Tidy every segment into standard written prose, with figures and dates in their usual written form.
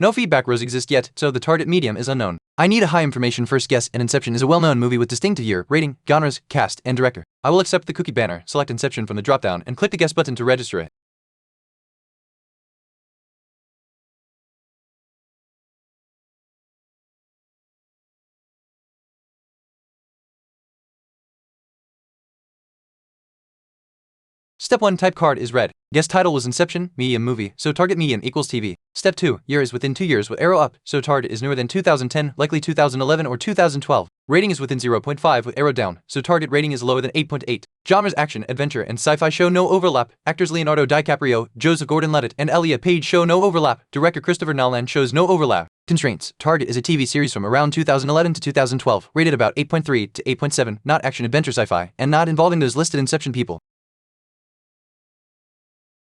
No feedback rows exist yet, so the target medium is unknown. I need a high information first guess, and Inception is a well-known movie with distinct year, rating, genres, cast, and director. I will accept the cookie banner, select Inception from the dropdown, and click the guess button to register it. Step 1, type card is red. Guess title was Inception, medium movie, so target medium equals TV. Step 2, year is within 2 years with arrow up, so target is newer than 2010, likely 2011 or 2012. Rating is within 0.5 with arrow down, so target rating is lower than 8.8. Genres action, adventure, and sci-fi show no overlap. Actors Leonardo DiCaprio, Joseph Gordon-Levitt, and Elia Page show no overlap. Director Christopher Nolan shows no overlap. Constraints. Target is a TV series from around 2011 to 2012, rated about 8.3 to 8.7, not action adventure sci-fi, and not involving those listed Inception people.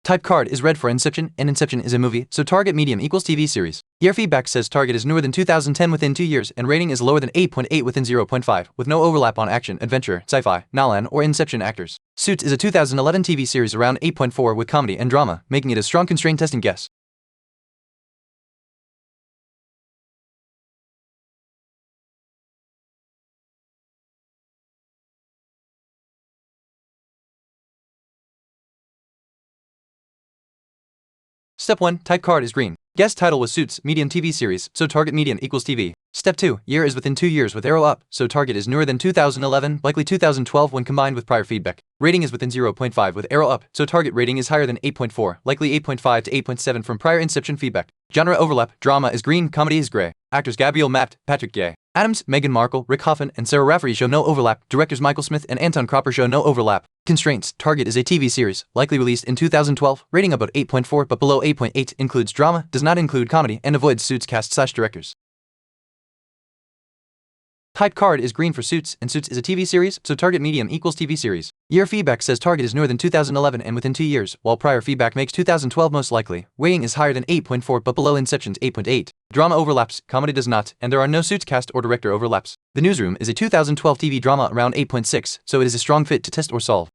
Type card is red for Inception, and Inception is a movie, so target medium equals TV series. Year feedback says target is newer than 2010 within 2 years, and rating is lower than 8.8 within 0.5, with no overlap on action, adventure, sci-fi, Nolan, or Inception actors. Suits is a 2011 TV series around 8.4 with comedy and drama, making it a strong constraint testing guess. Step 1, type card is green. Guess title was Suits, medium TV series, so target medium equals TV. Step 2, year is within 2 years with arrow up, so target is newer than 2011, likely 2012 when combined with prior feedback. Rating is within 0.5 with arrow up, so target rating is higher than 8.4, likely 8.5 to 8.7 from prior Inception feedback. Genre overlap, drama is green, comedy is gray. Actors Gabriel Mapt, Patrick Gay, Adams, Meghan Markle, Rick Hoffman, and Sarah Rafferty show no overlap. Directors Michael Smith and Anton Cropper show no overlap. Constraints. Target is a TV series, likely released in 2012, rating about 8.4 but below 8.8, includes drama, does not include comedy, and avoids Suits cast/directors. Type card is green for Suits, and Suits is a TV series, so target medium equals TV series. Year feedback says target is newer than 2011 and within 2 years, while prior feedback makes 2012 most likely. Rating is higher than 8.4 but below Inception's 8.8. Drama overlaps, comedy does not, and there are no Suits cast or director overlaps. The Newsroom is a 2012 TV drama around 8.6, so it is a strong fit to test or solve.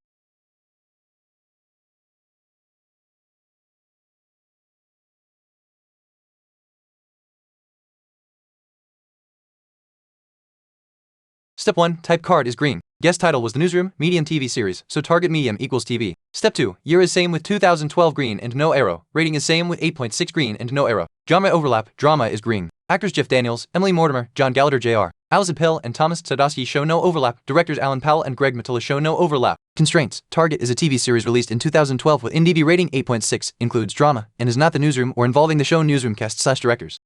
Step 1, type card is green. Guess title was The Newsroom, medium TV series, so target medium equals TV. Step 2, year is same with 2012 green and no arrow. Rating is same with 8.6 green and no arrow. Genre overlap, drama is green. Actors Jeff Daniels, Emily Mortimer, John Gallagher Jr., Alice Appel, and Thomas Sadowski show no overlap. Directors Alan Powell and Greg Mottola show no overlap. Constraints. Target is a TV series released in 2012 with IMDb rating 8.6, includes drama, and is not The Newsroom or involving the show Newsroom cast/directors.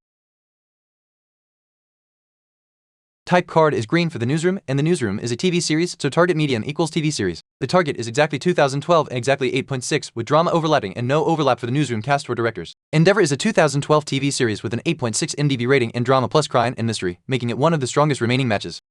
Type card is green for The Newsroom, and The Newsroom is a TV series, so target medium equals TV series. The target is exactly 2012 and exactly 8.6, with drama overlapping and no overlap for The Newsroom cast or directors. Endeavor is a 2012 TV series with an 8.6 IMDb rating and drama plus crime and mystery, making it one of the strongest remaining matches.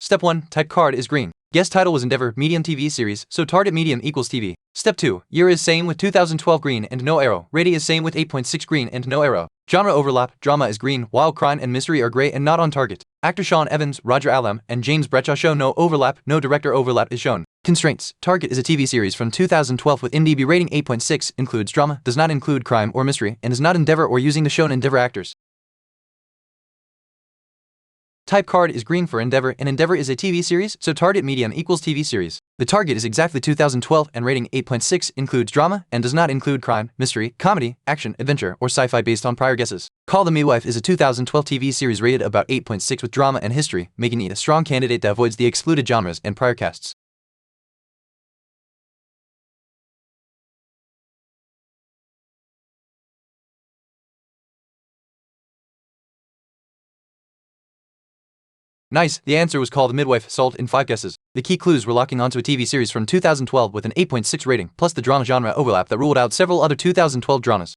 Step 1, type card is green. Guess title was Endeavor, medium TV series, so target medium equals TV. Step 2, year is same with 2012 green and no arrow. Rating is same with 8.6 green and no arrow. Genre overlap, drama is green, while crime and mystery are gray and not on target. Actor Sean Evans, Roger Allam, and James Bradshaw show no overlap, no director overlap is shown. Constraints. Target is a TV series from 2012 with IMDb rating 8.6, includes drama, does not include crime or mystery, and is not Endeavor or using the shown Endeavor actors. Type card is green for Endeavor, and Endeavor is a TV series, so target medium equals TV series. The target is exactly 2012 and rating 8.6, includes drama, and does not include crime, mystery, comedy, action, adventure, or sci-fi based on prior guesses. Call the Midwife is a 2012 TV series rated about 8.6 with drama and history, making it a strong candidate that avoids the excluded genres and prior casts. Nice, the answer was called The Midwife, solved in 5 guesses. The key clues were locking onto a TV series from 2012 with an 8.6 rating, plus the drama genre overlap that ruled out several other 2012 dramas.